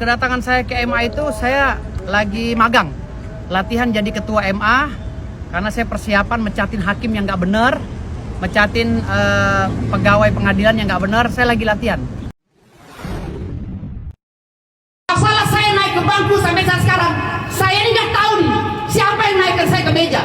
Kedatangan saya ke MA itu saya lagi magang, latihan jadi ketua MA karena saya persiapan mecatin hakim yang nggak benar, mecatin pegawai pengadilan yang nggak benar. Saya lagi latihan. Masalah saya naik ke bangku sampai saat sekarang, saya ini nggak tahu nih siapa yang naikkan saya ke meja.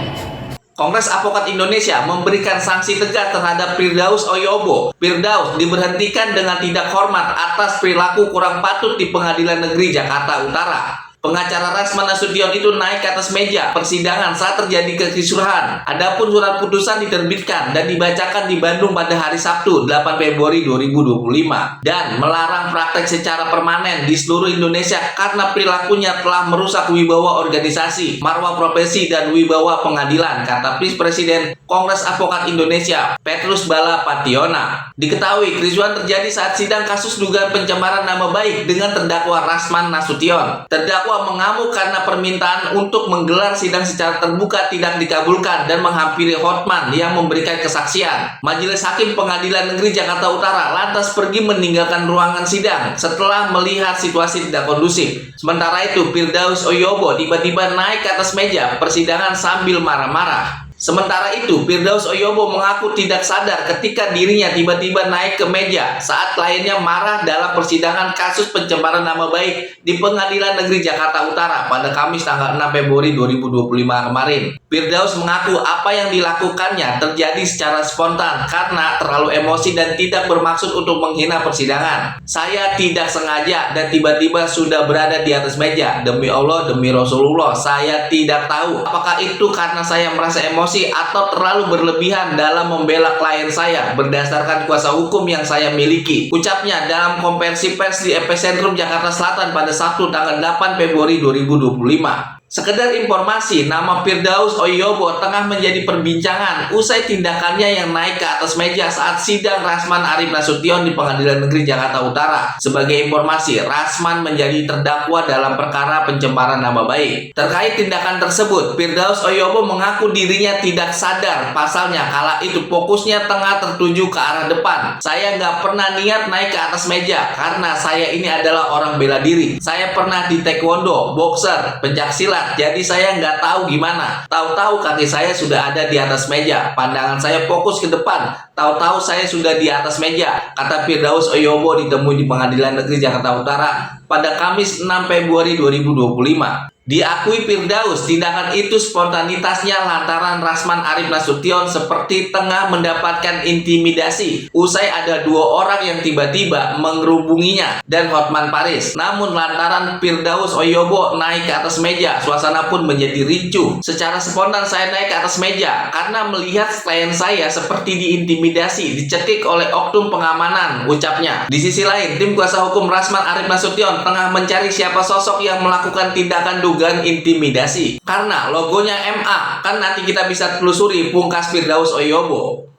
Kongres Advokat Indonesia memberikan sanksi tegas terhadap Firdaus Oyobo. Firdaus diberhentikan dengan tidak hormat atas perilaku kurang patut di Pengadilan Negeri Jakarta Utara. Pengacara Rasman Nasution itu naik ke atas meja persidangan saat terjadi kekisruhan. Adapun surat putusan diterbitkan dan dibacakan di Bandung pada hari Sabtu 8 Februari 2025 dan melarang praktek secara permanen di seluruh Indonesia karena perilakunya telah merusak wibawa organisasi, marwah profesi dan wibawa pengadilan, kata Vice Presiden Kongres Advokat Indonesia Petrus Bala Pationa. Diketahui kericuhan terjadi saat sidang kasus dugaan pencemaran nama baik dengan terdakwa Rasman Nasution. Terdakwa mengamuk karena permintaan untuk menggelar sidang secara terbuka tidak dikabulkan dan menghampiri Hotman yang memberikan kesaksian. Majelis Hakim Pengadilan Negeri Jakarta Utara lantas pergi meninggalkan ruangan sidang setelah melihat situasi tidak kondusif. Sementara itu, Firdaus Oyobo tiba-tiba naik ke atas meja persidangan sambil marah-marah. Sementara itu, Firdaus Oyobo mengaku tidak sadar ketika dirinya tiba-tiba naik ke meja saat kliennya marah dalam persidangan kasus pencemaran nama baik di Pengadilan Negeri Jakarta Utara pada Kamis tanggal 6 Februari 2025 kemarin. Firdaus mengaku apa yang dilakukannya terjadi secara spontan karena terlalu emosi dan tidak bermaksud untuk menghina persidangan. Saya tidak sengaja dan tiba-tiba sudah berada di atas meja. Demi Allah, demi Rasulullah, saya tidak tahu apakah itu karena saya merasa emosi atau terlalu berlebihan dalam membela klien saya berdasarkan kuasa hukum yang saya miliki, ucapnya dalam konferensi pers di Epicentrum Jakarta Selatan pada Sabtu tanggal 8 Februari 2025. Sekedar informasi, nama Firdaus Oyobo tengah menjadi perbincangan usai tindakannya yang naik ke atas meja saat sidang Rasman Arif Nasution di Pengadilan Negeri Jakarta Utara. Sebagai informasi, Rasman menjadi terdakwa dalam perkara pencemaran nama baik. Terkait tindakan tersebut, Firdaus Oyobo mengaku dirinya tidak sadar. Pasalnya, kala itu fokusnya tengah tertuju ke arah depan. Saya nggak pernah niat naik ke atas meja karena saya ini adalah orang bela diri. Saya pernah di taekwondo, boxer, pencaksilat. Jadi saya nggak tahu gimana. Tahu-tahu kaki saya sudah ada di atas meja. Pandangan saya fokus ke depan. Tahu-tahu saya sudah di atas meja, kata Firdaus Oyobo ditemui di Pengadilan Negeri Jakarta Utara pada Kamis 6 Februari 2025. Diakui Firdaus, tindakan itu spontanitasnya lantaran Rasman Arif Nasution seperti tengah mendapatkan intimidasi usai ada dua orang yang tiba-tiba mengerubunginya dan Hotman Paris. Namun lantaran Firdaus Oyobo naik ke atas meja, suasana pun menjadi ricuh. Secara spontan saya naik ke atas meja karena melihat klien saya seperti diintimidasi, dicekik oleh oknum pengamanan, ucapnya. Di sisi lain, tim kuasa hukum Rasman Arif Nasution tengah mencari siapa sosok yang melakukan tindakan dugaan intimidasi. Karena logonya MA, kan nanti kita bisa telusuri, pungkas Firdaus Oyobo.